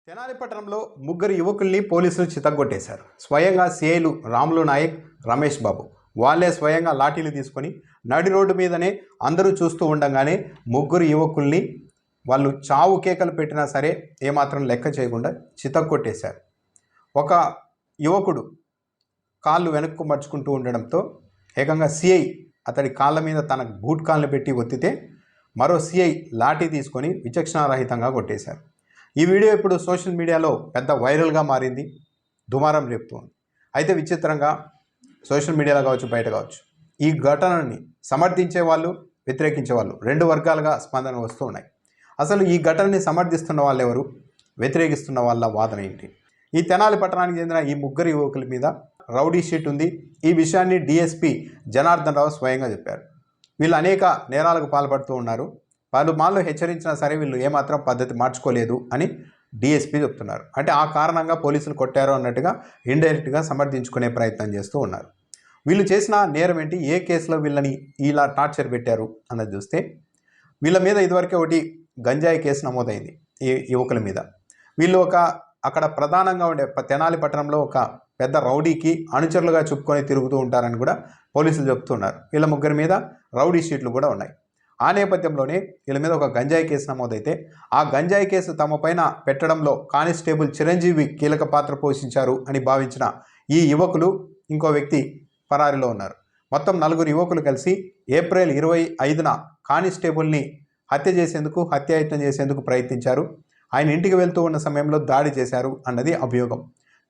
తెనాలి పట్టణంలో ముగ్గురు యువకుల్ని పోలీసులు చితగ్గొట్టేశారు. స్వయంగా సిఐలు రాములు నాయక్, రమేష్ బాబు వాళ్ళే స్వయంగా లాఠీలు తీసుకొని నడి రోడ్డు మీదనే అందరూ చూస్తూ ఉండగానే ముగ్గురు యువకుల్ని వాళ్ళు చావు కేకలు పెట్టినా సరే ఏమాత్రం లెక్క చేయకుండా చితగ్గొట్టేశారు. ఒక యువకుడు కాళ్ళు వెనక్కు మర్చుకుంటూ ఉండడంతో ఏకంగా సిఐ అతడి కాళ్ళ మీద తన బూట్ కాళ్ళని పెట్టి ఒత్తితే మరో సిఐ లాఠీ తీసుకొని విచక్షణారహితంగా కొట్టేశారు. ఈ వీడియో ఇప్పుడు సోషల్ మీడియాలో పెద్ద వైరల్గా మారింది, దుమారం రేపుతోంది. అయితే విచిత్రంగా సోషల్ మీడియాలో కావచ్చు, బయట కావచ్చు, ఈ ఘటనని సమర్థించే వాళ్ళు, వ్యతిరేకించే వాళ్ళు రెండు వర్గాలుగా స్పందన వస్తూ ఉన్నాయి. అసలు ఈ ఘటనని సమర్థిస్తున్న వాళ్ళు ఎవరు, వ్యతిరేకిస్తున్న వాళ్ళ వాదన ఏంటి? ఈ తెనాలి పట్టణానికి చెందిన ఈ ముగ్గురు యువకుల మీద రౌడీ షీట్ ఉంది. ఈ విషయాన్ని డిఎస్పీ జనార్దన్ రావు స్వయంగా చెప్పారు. వీళ్ళు అనేక నేరాలకు పాల్పడుతూ ఉన్నారు, పలుమార్లు హెచ్చరించినా సరే వీళ్ళు ఏమాత్రం పద్ధతి మార్చుకోలేదు అని డిఎస్పీ చెప్తున్నారు. అంటే ఆ కారణంగా పోలీసులు కొట్టారు అన్నట్టుగా ఇండైరెక్ట్గా సమర్థించుకునే ప్రయత్నం చేస్తూ ఉన్నారు. వీళ్ళు చేసిన నేరం ఏంటి, ఏ కేసులో వీళ్ళని ఇలా టార్చర్ పెట్టారు అన్నది చూస్తే వీళ్ళ మీద ఇదివరకే ఒకటి గంజాయి కేసు నమోదైంది ఈ యువకుల మీద. వీళ్ళు అక్కడ ప్రధానంగా ఉండే తెనాలి పట్టణంలో ఒక పెద్ద రౌడీకి అనుచరులుగా చెప్పుకొని తిరుగుతూ ఉంటారని కూడా పోలీసులు చెప్తున్నారు. వీళ్ళ ముగ్గురి మీద రౌడీ షీట్లు కూడా ఉన్నాయి. ఆ నేపథ్యంలోనే వీళ్ళ మీద ఒక గంజాయి కేసు నమోదైతే ఆ గంజాయి కేసు తమ పైన పెట్టడంలో కానిస్టేబుల్ చిరంజీవి కీలక పాత్ర పోషించారు అని భావించిన ఈ యువకులు, ఇంకో వ్యక్తి పరారీలో ఉన్నారు. మొత్తం 4 యువకులు కలిసి ఏప్రిల్ 25న కానిస్టేబుల్ని హత్యాయత్నం చేసేందుకు ప్రయత్నించారు. ఆయన ఇంటికి వెళ్తూ ఉన్న సమయంలో దాడి చేశారు అన్నది అభియోగం.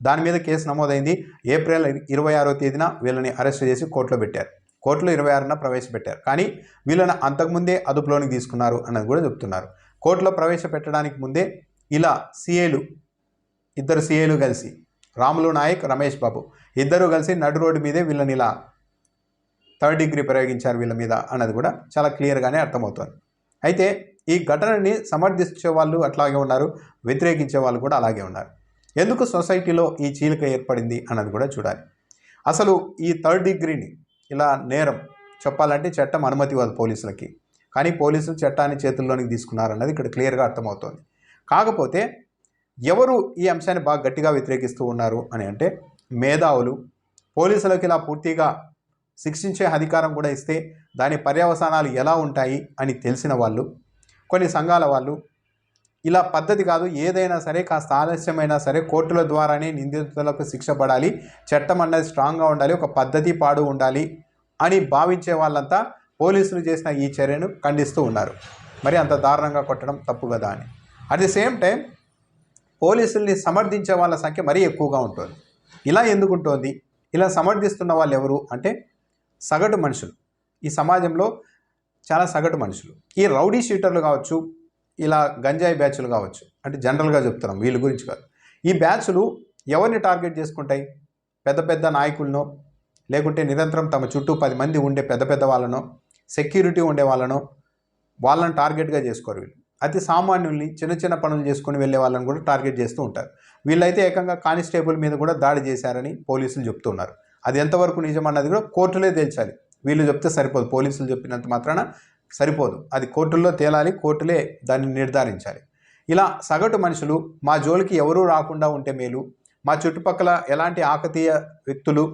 దాని మీద కేసు నమోదైంది. ఏప్రిల్ 26వ తేదీన వీళ్ళని అరెస్ట్ చేసి కోర్టులో పెట్టారు. కోర్టులో 26న ప్రవేశపెట్టారు. కానీ వీళ్ళని అంతకుముందే అదుపులోనికి తీసుకున్నారు అన్నది కూడా చెప్తున్నారు. కోర్టులో ప్రవేశపెట్టడానికి ముందే ఇలా ఇద్దరు సిఐలు కలిసి రాములు నాయక్, రమేష్ బాబు ఇద్దరు కలిసి నడు రోడ్డు మీదే వీళ్ళని ఇలా 3rd డిగ్రీ ప్రయోగించారు వీళ్ళ మీద అన్నది కూడా చాలా క్లియర్గానే అర్థమవుతుంది. అయితే ఈ ఘటనని సమర్థించే వాళ్ళు అట్లాగే ఉన్నారు, వ్యతిరేకించే వాళ్ళు కూడా అలాగే ఉన్నారు. ఎందుకు సొసైటీలో ఈ చీలిక ఏర్పడింది అన్నది కూడా చూడాలి. అసలు ఈ 3rd డిగ్రీని ఇలా నేరం చెప్పాలంటే చట్టం అనుమతి ఇవ్వదు పోలీసులకి, కానీ పోలీసులు చట్టాన్ని చేతుల్లోనికి తీసుకున్నారన్నది ఇక్కడ క్లియర్గా అర్థమవుతోంది. కాకపోతే ఎవరు ఈ అంశాన్ని బాగా గట్టిగా వ్యతిరేకిస్తూ ఉన్నారు అని అంటే మేధావులు, పోలీసులకు ఇలా పూర్తిగా శిక్షించే అధికారం కూడా ఇస్తే దాని పర్యవసానాలు ఎలా ఉంటాయి అని తెలిసిన వాళ్ళు, కొన్ని సంఘాల వాళ్ళు ఇలా పద్ధతి కాదు, ఏదైనా సరే కాస్త ఆలస్యమైనా సరే కోర్టుల ద్వారానే నిందితులకు శిక్ష పడాలి, చట్టం అన్నది స్ట్రాంగ్గా ఉండాలి, ఒక పద్ధతి పాడు ఉండాలి అని భావించే వాళ్ళంతా పోలీసులు చేసిన ఈ చర్యను ఖండిస్తూ ఉన్నారు. మరి అంత దారుణంగా కొట్టడం తప్పు కదా అని. అట్ ది సేమ్ టైం పోలీసుల్ని సమర్థించే వాళ్ళ సంఖ్య మరీ ఎక్కువగా ఉంటుంది. ఇలా ఎందుకు ఉంటుంది? ఇలా సమర్థిస్తున్న వాళ్ళు ఎవరు అంటే సగటు మనుషులు, ఈ సమాజంలో చాలా సగటు మనుషులు. ఈ రౌడీ షీటర్లు కావచ్చు, ఇలా గంజాయి బ్యాచ్లు కావచ్చు, అంటే జనరల్గా చెప్తున్నాం, వీళ్ళ గురించి కాదు. ఈ బ్యాచ్లు ఎవరిని టార్గెట్ చేసుకుంటాయి? పెద్ద పెద్ద నాయకులనో, లేకుంటే నిరంతరం తమ చుట్టూ 10 మంది ఉండే పెద్ద వాళ్ళనో, సెక్యూరిటీ ఉండే వాళ్ళని టార్గెట్గా చేసుకోరు. వీళ్ళు అతి సామాన్యుల్ని, చిన్న పనులు చేసుకుని వెళ్ళే వాళ్ళని కూడా టార్గెట్ చేస్తూ ఉంటారు. వీళ్ళైతే ఏకంగా కానిస్టేబుల్ మీద కూడా దాడి చేశారని పోలీసులు చెప్తున్నారు. అది ఎంతవరకు నిజమన్నది కూడా కోర్టులే తేల్చాలి. వీళ్ళు చెప్తే సరిపోదు, పోలీసులు చెప్పినంత మాత్రాన సరిపోదు, అది కోర్టుల్లో తేలాలి, కోర్టులే దాన్ని నిర్ధారించాలి. ఇలా సగటు మనుషులు మా జోలికి ఎవరూ రాకుండా ఉంటే మేలు, మా చుట్టుపక్కల ఎలాంటి ఆకతీయ వ్యక్తులు,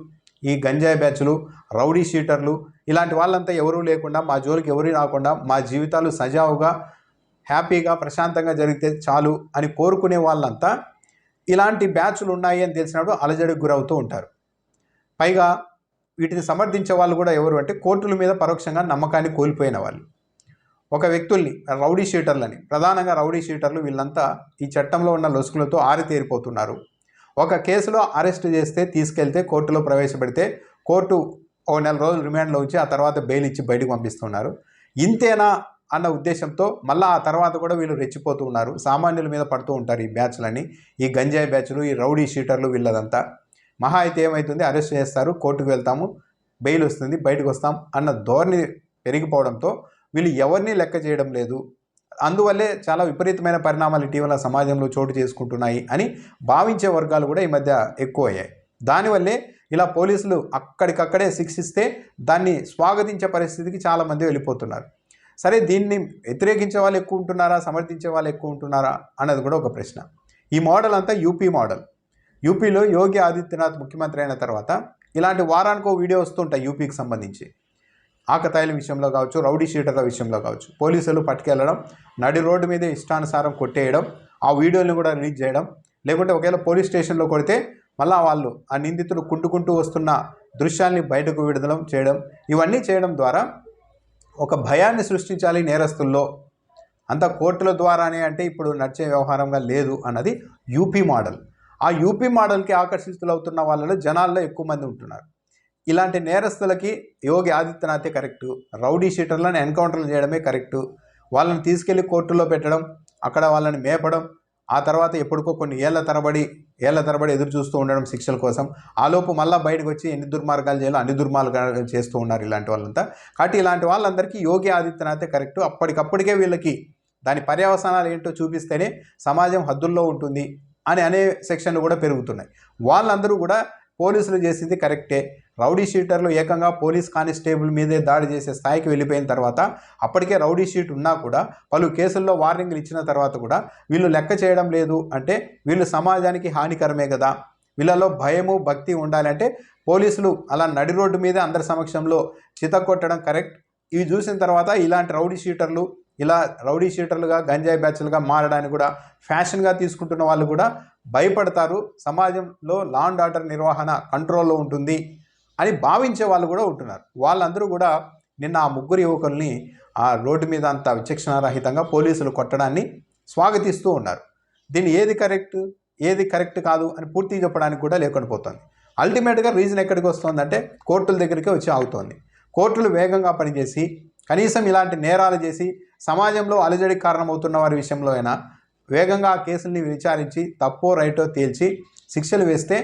ఈ గంజాయి బ్యాచ్లు, రౌడీ షీటర్లు ఇలాంటి వాళ్ళంతా ఎవరూ లేకుండా, మా జోలికి ఎవరూ రాకుండా మా జీవితాలు సజావుగా, హ్యాపీగా, ప్రశాంతంగా జరిగితే చాలు అని కోరుకునే వాళ్ళంతా ఇలాంటి బ్యాచ్లు ఉన్నాయి అని తెలిసినప్పుడు అలజడికి గురవుతూ ఉంటారు. పైగా వీటిని సమర్థించే వాళ్ళు కూడా ఎవరు అంటే కోర్టుల మీద పరోక్షంగా నమ్మకాన్ని కోల్పోయిన వాళ్ళు. ఒక వ్యక్తుల్ని రౌడీ షీటర్లని, ప్రధానంగా రౌడీ షీటర్లు వీళ్ళంతా ఈ చట్టంలో ఉన్న లొసుకులతో ఆరితేరిపోతున్నారు. ఒక కేసులో అరెస్ట్ చేస్తే తీసుకెళ్తే కోర్టులో ప్రవేశపెడితే కోర్టు 1 నెల రోజులు రిమాండ్లో ఉంచి ఆ తర్వాత బెయిల్ ఇచ్చి బయటకు పంపిస్తున్నారు. ఇంతేనా అన్న ఉద్దేశంతో మళ్ళీ ఆ తర్వాత కూడా వీళ్ళు రెచ్చిపోతూ ఉన్నారు. సామాన్యుల మీద పడుతూ ఉంటారు ఈ బ్యాచ్లని, ఈ గంజాయి బ్యాచ్లు, ఈ రౌడీ షీటర్లు వీళ్ళదంతా. మహా అయితే ఏమవుతుంది, అరెస్ట్ చేస్తారు, కోర్టుకు వెళ్తాము, బెయిల్ వస్తుంది, బయటకు వస్తాం అన్న ధోరణి పెరిగిపోవడంతో వీళ్ళు ఎవరిని లెక్క చేయడం లేదు. అందువల్లే చాలా విపరీతమైన పరిణామాలు ఇటీవల సమాజంలో చోటు చేసుకుంటున్నాయి అని భావించే వర్గాలు కూడా ఈ మధ్య ఎక్కువ అయ్యాయి. దానివల్లే ఇలా పోలీసులు అక్కడికక్కడే శిక్షిస్తే దాన్ని స్వాగతించే పరిస్థితికి చాలామంది వెళ్ళిపోతున్నారు. సరే, దీన్ని వ్యతిరేకించే వాళ్ళు ఎక్కువ ఉంటున్నారా, సమర్థించే వాళ్ళు ఎక్కువ ఉంటున్నారా అన్నది కూడా ఒక ప్రశ్న. ఈ మోడల్ అంతా యూపీ మోడల్. యూపీలో యోగి ఆదిత్యనాథ్ ముఖ్యమంత్రి అయిన తర్వాత ఇలాంటి వారానికో వీడియో వస్తుంటాయి యూపీకి సంబంధించి. ఆకతాయిల విషయంలో కావచ్చు, రౌడీ షీటర్ల విషయంలో కావచ్చు, పోలీసులు పట్టుకెళ్ళడం, నడి రోడ్డు మీద ఇష్టానుసారం కొట్టేయడం, ఆ వీడియోని కూడా రిలీజ్ చేయడం, లేకుంటే ఒకవేళ పోలీస్ స్టేషన్లో కొడితే మళ్ళా వాళ్ళు ఆ నిందితుడు కుంటుకుంటూ వస్తున్న దృశ్యాల్ని బయటకు విడుదల చేయడం, ఇవన్నీ చేయడం ద్వారా ఒక భయాన్ని సృష్టించాలి నేరస్తుల్లో. అంత కోర్టుల ద్వారానే అంటే ఇప్పుడు నడిచే వ్యవహారంగా లేదు అన్నది యూపీ మోడల్. ఆ యూపీ మోడల్కి ఆకర్షితులవుతున్న వాళ్ళలో జనాల్లో ఎక్కువ మంది ఉంటున్నారు. ఇలాంటి నేరస్తులకి యోగి ఆదిత్యనాథే కరెక్టు, రౌడీ షీటర్లను ఎన్కౌంటర్లు చేయడమే కరెక్టు. వాళ్ళని తీసుకెళ్లి కోర్టులో పెట్టడం, అక్కడ వాళ్ళని మేపడం, ఆ తర్వాత ఎప్పటికో కొన్ని ఏళ్ల తరబడి ఎదురు చూస్తూ ఉండడం శిక్షల కోసం. ఆలోపు మళ్ళీ బయటకు వచ్చి ఎన్ని దుర్మార్గాలు చేయాలో అన్ని దుర్మార్గాలు చేస్తూ ఉన్నారు ఇలాంటి వాళ్ళంతా. కాబట్టి ఇలాంటి వాళ్ళందరికీ యోగి ఆదిత్యనాథే కరెక్టు. అప్పటికప్పటికే వీళ్ళకి దాని పర్యవసానాలు ఏంటో చూపిస్తేనే సమాజం హద్దుల్లో ఉంటుంది అనే సెక్షన్లు కూడా పెరుగుతున్నాయి. వాళ్ళందరూ కూడా పోలీసులు చేసింది కరెక్టే. రౌడీ షీటర్లు ఏకంగా పోలీస్ కానిస్టేబుల్ మీదే దాడి చేసే స్థాయికి వెళ్ళిపోయిన తర్వాత, అప్పటికే రౌడీ షీట్ ఉన్నా కూడా పలు కేసుల్లో వార్నింగ్లు ఇచ్చిన తర్వాత కూడా వీళ్ళు లెక్క చేయడం లేదు అంటే వీళ్ళు సమాజానికి హానికరమే కదా. వీళ్ళలో భయము భక్తి ఉండాలంటే పోలీసులు అలా నడి రోడ్డు మీద అందరి సమక్షంలో చితక్కొట్టడం కరెక్ట్. ఇవి చూసిన తర్వాత ఇలాంటి రౌడీ షీటర్లుగా గంజాయి బ్యాచ్లుగా మారడానికి కూడా ఫ్యాషన్గా తీసుకుంటున్న వాళ్ళు కూడా భయపడతారు. సమాజంలో లా అండ్ ఆర్డర్ నిర్వహణ కంట్రోల్లో ఉంటుంది అని భావించే వాళ్ళు కూడా ఉంటున్నారు. వాళ్ళందరూ కూడా నిన్న ఆ ముగ్గురు యువకుల్ని ఆ రోడ్డు మీద అంత విచక్షణారహితంగా పోలీసులు కొట్టడాన్ని స్వాగతిస్తూ ఉన్నారు. దీన్ని ఏది కరెక్ట్ కాదు అని పూర్తిగా చెప్పడానికి కూడా లేకుండా పోతుంది. అల్టిమేట్గా రీజన్ ఎక్కడికి వస్తుందంటే కోర్టుల దగ్గరికి వచ్చి ఆగుతోంది. కోర్టులు వేగంగా పనిచేసి కనీసం ఇలాంటి నేరాలు చేసి సమాజంలో అలజడికి కారణమవుతున్న వారి విషయంలో అయినా వేగంగా ఆ కేసుల్ని విచారించి తప్పో రైటో తేల్చి శిక్షలు వేస్తే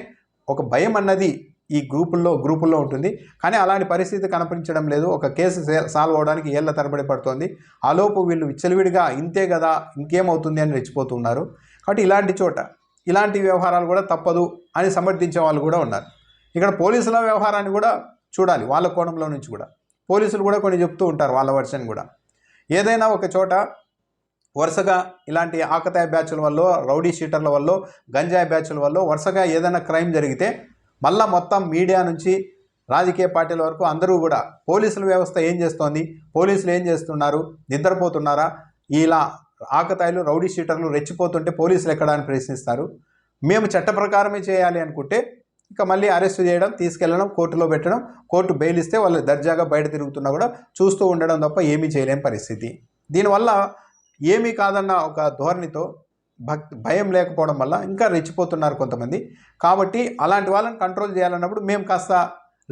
ఒక భయం అన్నది ఈ గ్రూపుల్లో ఉంటుంది. కానీ అలాంటి పరిస్థితి కనిపించడం లేదు. ఒక కేసు సాల్వ్ అవడానికి ఏళ్ల తరబడి పడుతోంది. ఆలోపు వీళ్ళు విచ్చలవిడిగా ఇంతే కదా ఇంకేమవుతుంది అని రెచ్చిపోతున్నారు. కాబట్టి ఇలాంటి చోట ఇలాంటి వ్యవహారాలు కూడా తప్పదు అని సమర్థించే వాళ్ళు కూడా ఉన్నారు. ఇక్కడ పోలీసుల వ్యవహారాన్ని కూడా చూడాలి. వాళ్ళ కోణంలో నుంచి కూడా పోలీసులు కూడా కొన్ని చెప్తూ ఉంటారు వాళ్ళ వర్షన్ కూడా. ఏదైనా ఒక చోట వరుసగా ఇలాంటి ఆకతాయ బ్యాచ్ల వల్ల, రౌడీ షీటర్ల వల్ల, గంజాయి బ్యాచ్ల వల్ల వరుసగా ఏదైనా క్రైమ్ జరిగితే మళ్ళా మొత్తం మీడియా నుంచి రాజకీయ పార్టీల వరకు అందరూ కూడా పోలీసుల వ్యవస్థ ఏం చేస్తోంది, పోలీసులు ఏం చేస్తున్నారు, నిద్రపోతున్నారా, ఇలా ఆకతాయిలు రౌడీ షీటర్లు రెచ్చిపోతుంటే పోలీసులు ఎక్కడా అని ప్రశ్నిస్తారు. మేము చట్ట ప్రకారమే చేయాలి అనుకుంటే ఇక మళ్ళీ అరెస్ట్ చేయడం, తీసుకెళ్లడం, కోర్టులో పెట్టడం, కోర్టు బెయిల్ ఇస్తే వాళ్ళు దర్జాగా బయట తిరుగుతున్నా కూడా చూస్తూ ఉండడం తప్ప ఏమీ చేయలేని పరిస్థితి. దీనివల్ల ఏమీ కాదన్న ఒక ధోరణితో భయం లేకపోవడం వల్ల ఇంకా రెచ్చిపోతున్నారు కొంతమంది. కాబట్టి అలాంటి వాళ్ళని కంట్రోల్ చేయాలన్నప్పుడు మేము కాస్త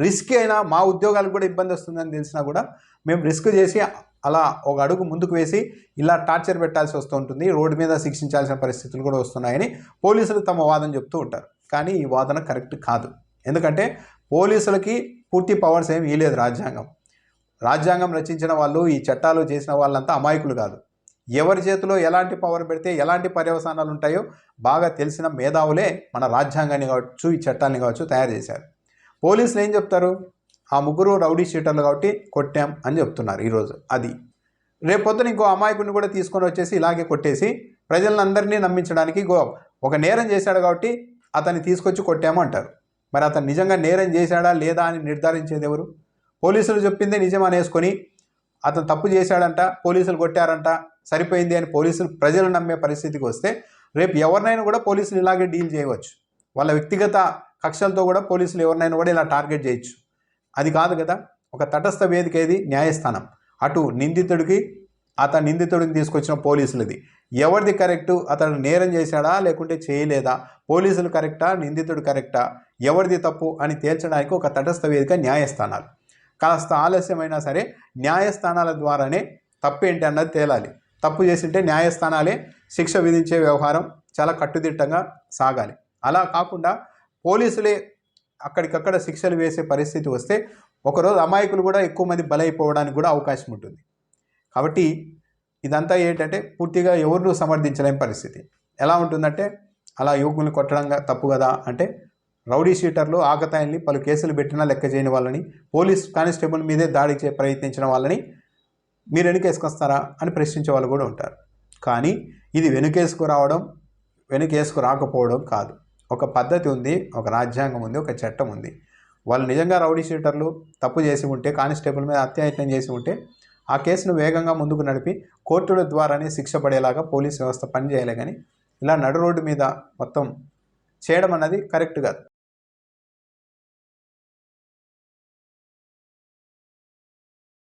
రిస్క్ అయినా మా ఉద్యోగాలకు కూడా ఇబ్బంది వస్తుందని తెలిసినా కూడా మేము రిస్క్ చేసి అలా ఒక అడుగు ముందుకు వేసి ఇలా టార్చర్ పెట్టాల్సి వస్తూ ఉంటుంది. రోడ్డు మీద శిక్షించాల్సిన పరిస్థితులు కూడా వస్తున్నాయని పోలీసులు తమ వాదన చెప్తూ ఉంటారు. కానీ ఈ వాదన కరెక్ట్ కాదు. ఎందుకంటే పోలీసులకి పూర్తి పవర్స్ ఏమి ఇవ్వలేదు రాజ్యాంగం రచించిన వాళ్ళు, ఈ చట్టాలు చేసిన వాళ్ళంతా అమాయకులు కాదు. ఎవరి చేతిలో ఎలాంటి పవర్ పెడితే ఎలాంటి పర్యవసానాలు ఉంటాయో బాగా తెలిసిన మేధావులే మన రాజ్యాంగాన్ని కావచ్చు, ఈ చట్టాన్ని కావచ్చు తయారు చేశారు. పోలీసులు ఏం చెప్తారు, ఆ ముగ్గురు రౌడీ షీటర్లు కాబట్టి కొట్టాం అని చెప్తున్నారు ఈరోజు. అది రేపొద్దున ఇంకో అమాయకుడిని కూడా తీసుకొని వచ్చేసి ఇలాగే కొట్టేసి ప్రజలందరినీ నమ్మించడానికి ఒక నేరం చేశాడు కాబట్టి అతన్ని తీసుకొచ్చి కొట్టాము అంటారు. మరి అతను నిజంగా నేరం చేశాడా లేదా అని నిర్ధారించేది ఎవరు? పోలీసులు చెప్పిందే నిజం అనేసుకొని అతను తప్పు చేశాడంట, పోలీసులు కొట్టారంట, సరిపోయింది అని పోలీసులు ప్రజలు నమ్మే పరిస్థితికి వస్తే రేపు ఎవరినైనా కూడా పోలీసులు ఇలాగే డీల్ చేయవచ్చు. వాళ్ళ వ్యక్తిగత కక్షలతో కూడా పోలీసులు ఎవరినైనా కూడా ఇలా టార్గెట్ చేయొచ్చు. అది కాదు కదా. ఒక తటస్థ వేదిక ఏది? న్యాయస్థానం. అటు నిందితుడిని తీసుకొచ్చిన పోలీసులది ఎవరిది కరెక్టు? అతడు నేరం చేశాడా లేకుంటే చేయలేదా? పోలీసులు కరెక్టా, నిందితుడు కరెక్టా, ఎవరిది తప్పు అని తేల్చడానికి ఒక తటస్థ వేదిక న్యాయస్థానాలు. కాస్త ఆలస్యమైనా సరే న్యాయస్థానాల ద్వారానే తప్పేంటి అన్నది తేలాలి. తప్పు చేసింటే న్యాయస్థానాలే శిక్ష విధించే వ్యవహారం చాలా కట్టుదిట్టంగా సాగాలి. అలా కాకుండా పోలీసులే అక్కడికక్కడ శిక్షలు వేసే పరిస్థితి వస్తే ఒకరోజు అమాయకులు కూడా ఎక్కువ మంది బలైపోవడానికి కూడా అవకాశం ఉంటుంది. కాబట్టి ఇదంతా ఏంటంటే పూర్తిగా ఎవరినూ సమర్థించలేని పరిస్థితి. ఎలా ఉంటుందంటే అలా యువకుల్ని కొట్టడం తప్పు కదా అంటే రౌడీ షీటర్లు ఆకతాయిల్ని పలు కేసులు పెట్టినా లెక్క చేయని వాళ్ళని, పోలీస్ కానిస్టేబుల్ మీదే దాడికి ప్రయత్నించిన వాళ్ళని మీరు వెనుకేసుకొస్తారా అని ప్రశ్నించే వాళ్ళు కూడా ఉంటారు. కానీ ఇది వెనుకేసుకు రావడం వెనుకేసుకు రాకపోవడం కాదు. ఒక పద్ధతి ఉంది, ఒక రాజ్యాంగం ఉంది, ఒక చట్టం ఉంది. వాళ్ళు నిజంగా రౌడీ షీటర్లు తప్పు చేసి ఉంటే, కానిస్టేబుల్ మీద అత్యాయత్నం చేసి ఉంటే ఆ కేసును వేగంగా ముందుకు నడిపి కోర్టుల ద్వారానే శిక్ష పడేలాగా పోలీస్ వ్యవస్థ పనిచేయాలి. కానీ ఇలా నడు రోడ్డు మీద మొత్తం చేయడం అన్నది కరెక్ట్ కాదు.